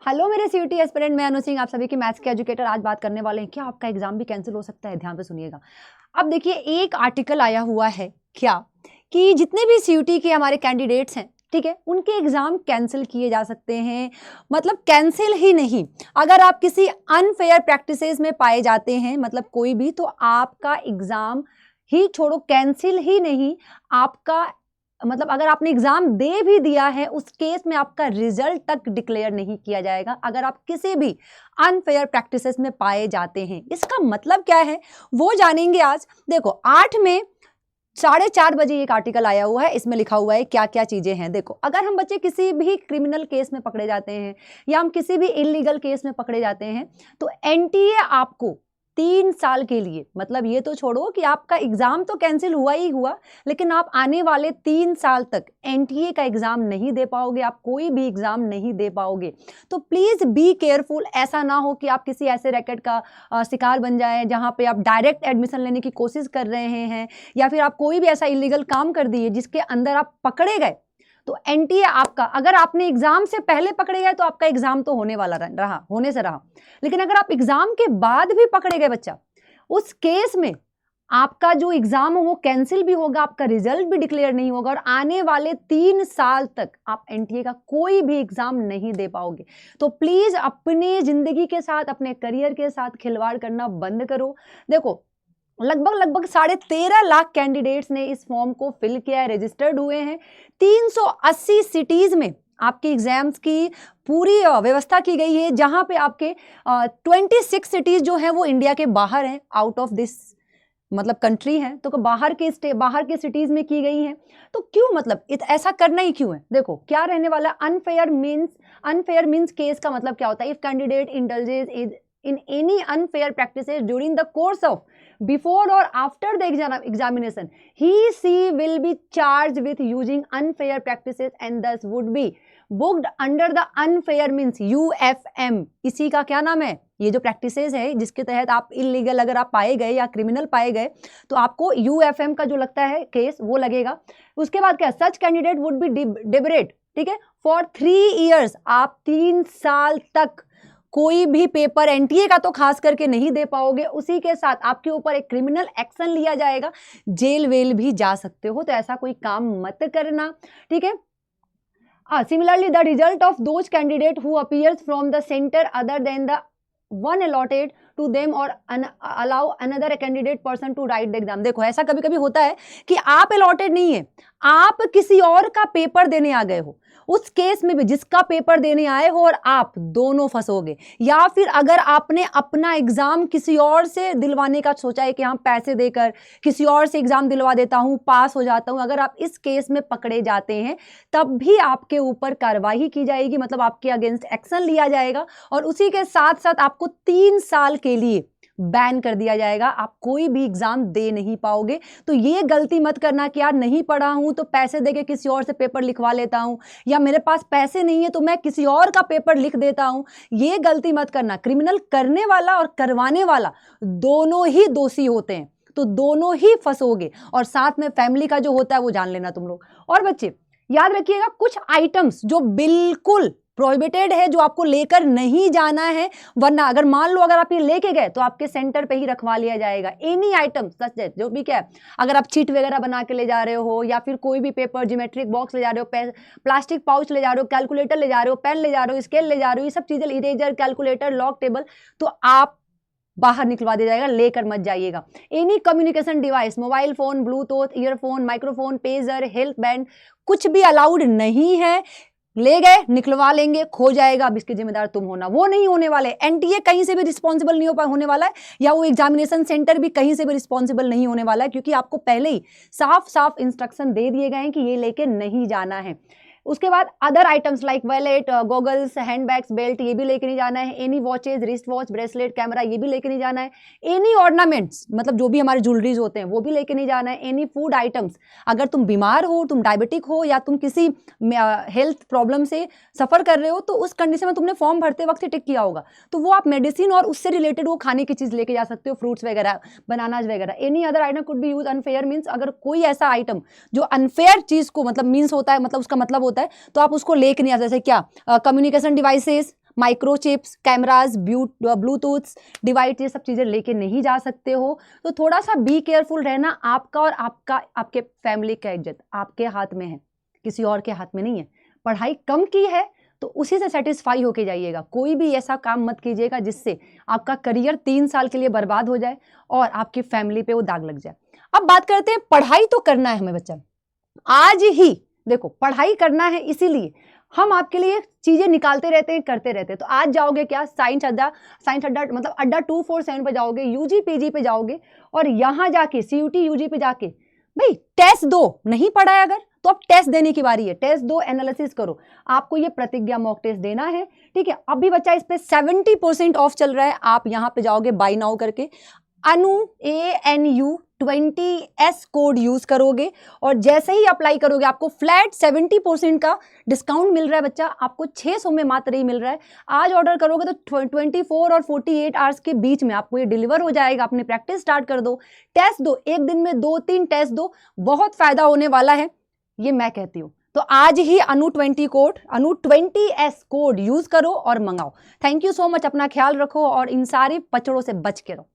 Hello मेरे CUT aspirant, मैं अनु सिंह, आप सभी की मैथ्स के एजुकेटर। आज बात करने वाले हैं क्या आपका एग्जाम भी कैंसिल हो सकता है। ध्यान से सुनिएगा। अब देखिए, एक आर्टिकल आया हुआ है क्या कि जितने भी सीयूटी के हमारे कैंडिडेट्स हैं, ठीक है, उनके एग्जाम कैंसिल किए जा सकते हैं। मतलब कैंसिल ही नहीं, अगर आप किसी अनफेयर प्रैक्टिसेस में पाए जाते हैं, मतलब कोई भी, तो आपका एग्जाम ही छोड़ो, कैंसिल ही नहीं, आपका मतलब अगर आपने एग्जाम दे भी दिया है, उस केस में आपका रिजल्ट तक डिक्लेयर नहीं किया जाएगा अगर आप किसी भी अनफेयर प्रैक्टिसेस में पाए जाते हैं। इसका मतलब क्या है वो जानेंगे आज। देखो, 8 में 4:30 बजे एक आर्टिकल आया हुआ है, इसमें लिखा हुआ है क्या क्या चीजें हैं। देखो, अगर हम बच्चे किसी भी क्रिमिनल केस में पकड़े जाते हैं या हम किसी भी इलीगल केस में पकड़े जाते हैं, तो एनटीए आपको 3 साल के लिए, मतलब ये तो छोड़ो कि आपका एग्जाम तो कैंसिल हुआ ही हुआ, लेकिन आप आने वाले 3 साल तक एनटीए का एग्जाम नहीं दे पाओगे, आप कोई भी एग्जाम नहीं दे पाओगे। तो प्लीज बी केयरफुल। ऐसा ना हो कि आप किसी ऐसे रैकेट का शिकार बन जाएं जहां पे आप डायरेक्ट एडमिशन लेने की कोशिश कर रहे हैं, या फिर आप कोई भी ऐसा इलीगल काम कर दिए जिसके अंदर आप पकड़े गए। तो एनटीए आपका, अगर आपने एग्जाम से पहले पकड़े गए तो आपका एग्जाम तो होने वाला रहा, होने से रहा, लेकिन अगर आप एग्जाम के बाद भी पकड़े गए बच्चा, उस केस में आपका जो एग्जाम हो वो कैंसिल भी होगा, आपका रिजल्ट भी डिक्लेयर नहीं होगा, और आने वाले 3 साल तक आप एनटीए का कोई भी एग्जाम नहीं दे पाओगे। तो प्लीज अपने जिंदगी के साथ, अपने करियर के साथ खिलवाड़ करना बंद करो। देखो, लगभग 13.5 लाख कैंडिडेट्स ने इस फॉर्म को फिल किया है, रजिस्टर्ड हुए हैं। 380 सिटीज में आपके एग्जाम्स की पूरी व्यवस्था की गई है, जहां पे आपके 26 सिटीज जो हैं वो इंडिया के बाहर हैं, आउट ऑफ दिस मतलब कंट्री है, तो बाहर के सिटीज में की गई हैं। तो क्यों, मतलब ऐसा करना ही क्यों है। देखो क्या रहने वाला। अनफेयर मीन्स केस का मतलब क्या होता है। If candidate indulges in any unfair practices during the course of, before or after the examination, she will be charged with using unfair practices and thus would be booked under the unfair means UFM। इसी का क्या नाम है, ये जो practices है जिसके तहत आप इलीगल अगर आप पाए गए या क्रिमिनल पाए गए तो आपको UFM का जो लगता है केस वो लगेगा। उसके बाद क्या, सच कैंडिडेट वुड बी डिबरेट, ठीक है, फॉर 3 years। आप 3 साल तक कोई भी पेपर एनटीए का तो खास करके नहीं दे पाओगे, उसी के साथ आपके ऊपर एक क्रिमिनल एक्शन लिया जाएगा, जेल वेल भी जा सकते हो। तो ऐसा कोई काम मत करना, ठीक है। Similarly, the result of those candidate who appears from the center other than the one allotted to them or allow another candidate person to write the exam। देखो, ऐसा कभी कभी होता है कि आप अलॉटेड नहीं है, आप किसी और का पेपर देने आ गए हो, उस केस में भी जिसका पेपर देने आए हो और आप दोनों फंसोगे। या फिर अगर आपने अपना एग्जाम किसी और से दिलवाने का सोचा है कि हम पैसे देकर किसी और से एग्जाम दिलवा देता हूं, पास हो जाता हूं, अगर आप इस केस में पकड़े जाते हैं तब भी आपके ऊपर कार्रवाई की जाएगी, मतलब आपके अगेंस्ट एक्शन लिया जाएगा, और उसी के साथ साथ आपको 3 साल के लिए बैन कर दिया जाएगा, आप कोई भी एग्जाम दे नहीं पाओगे। तो ये गलती मत करना कि यार नहीं पढ़ा हूं तो पैसे देके किसी और से पेपर लिखवा लेता हूं, या मेरे पास पैसे नहीं है तो मैं किसी और का पेपर लिख देता हूं। ये गलती मत करना। क्रिमिनल करने वाला और करवाने वाला दोनों ही दोषी होते हैं, तो दोनों ही फंसोगे, और साथ में फैमिली का जो होता है वो जान लेना तुम लोग। और बच्चे याद रखिएगा, कुछ आइटम्स जो बिल्कुल प्रोहिबिटेड है, जो आपको लेकर नहीं जाना है, वरना अगर मान लो अगर आप ये लेके गए तो आपके सेंटर पे ही रखवा लिया जाएगा। एनी आइटम सच है जो भी क्या है, अगर आप चीट वगैरह बना के ले जा रहे हो, या फिर कोई भी पेपर, ज्योमेट्रिक बॉक्स ले जा रहे हो, प्लास्टिक पाउच ले जा रहे हो, कैलकुलेटर ले जा रहे हो, पेन ले जा रहे हो, स्केल ले जा रहे हो, ये सब चीजें, इरेजर, कैलकुलेटर, लॉक टेबल, तो आप बाहर निकलवा दिया जाएगा, लेकर मत जाइएगा। Any communication device, mobile phone, Bluetooth, earphone, microphone, pager, health band, कुछ भी अलाउड नहीं है। ले गए, निकलवा लेंगे, खो जाएगा, अब इसके जिम्मेदार तुम होना, वो नहीं होने वाले। एनटीए कहीं से भी रिस्पॉन्सिबल नहीं होने वाला है, या वो एग्जामिनेशन सेंटर भी कहीं से भी रिस्पॉन्सिबल नहीं होने वाला है, क्योंकि आपको पहले ही साफ साफ इंस्ट्रक्शन दे दिए गए हैं कि ये लेके नहीं जाना है। उसके बाद other items like wallet, goggles, handbags, belt, ये भी लेके नहीं जाना है। Any watches, wrist watch, bracelet, camera, ये भी लेके नहीं जाना है। एनी ऑर्नामेंट्स, मतलब जो भी हमारे ज्वेलरीज होते हैं वो भी लेके नहीं जाना है। एनी फूड आइटम्स, अगर तुम बीमार हो, तुम डायबिटिक हो, या तुम किसी हेल्थ प्रॉब्लम से सफर कर रहे हो, तो उस कंडीशन में तुमने फॉर्म भरते वक्त ही टिक किया होगा, तो वो आप मेडिसिन और उससे रिलेटेड वो खाने की चीज लेके जा सकते हो, फ्रूट्स वगैरह, बनानाज वगैरह। Any other item could be use unfair means, अगर कोई ऐसा आइटम जो अनफेयर चीज को मतलब मीन्स होता है, मतलब उसका मतलब होता है, तो आप उसको लेके नहीं आ सकते। क्या, communication devices, microchips, cameras, Bluetooth device, ये सब चीज़ें लेके नहीं जा सकते हो। तो थोड़ा सा बी केयरफुल रहना। आपका और आपके फैमिली का इज्जत आपके हाथ में है, किसी और के हाथ में नहीं है। पढ़ाई कम की है तो उसी से सेटिस्फाई होके जाइएगा। कोई भी ऐसा काम मत कीजिएगा जिससे आपका करियर 3 साल के लिए बर्बाद हो जाए और आपकी फैमिली पे वो दाग लग जाए। अब बात करते हैं, पढ़ाई तो करना है हमें बच्चा, आज ही देखो पढ़ाई करना है, इसीलिए हम आपके लिए चीजें निकालते रहते हैं, करते रहते हैं। तो आज जाओगे क्या, साइंस अड्डा मतलब अड्डा 247 पे जाओगे, यूजी पीजी पे जाओगे और यहां जाके सीयूटी यूजी पे जाके भाई टेस्ट दो। नहीं पढ़ा है अगर तो अब टेस्ट देने की बारी है, टेस्ट दो, एनालिसिस करो। आपको ये प्रतिज्ञा मॉक टेस्ट देना है, ठीक है। अभी बच्चा इस पे 70% ऑफ चल रहा है। आप यहां पे जाओगे बाय नाउ करके, अनु ANU 20S कोड यूज करोगे और जैसे ही अप्लाई करोगे आपको फ्लैट 70% का डिस्काउंट मिल रहा है बच्चा। आपको 600 में मात्र ही मिल रहा है। आज ऑर्डर करोगे तो 24 और 48 आवर्स के बीच में आपको ये डिलीवर हो जाएगा। अपनी प्रैक्टिस स्टार्ट कर दो, टेस्ट दो, एक दिन में 2-3 टेस्ट दो, बहुत फायदा होने वाला है, ये मैं कहती हूँ। तो आज ही अनु 20S कोड यूज करो और मंगाओ। थैंक यू सो मच, अपना ख्याल रखो और इन सारे पचड़ों से बच के रहो।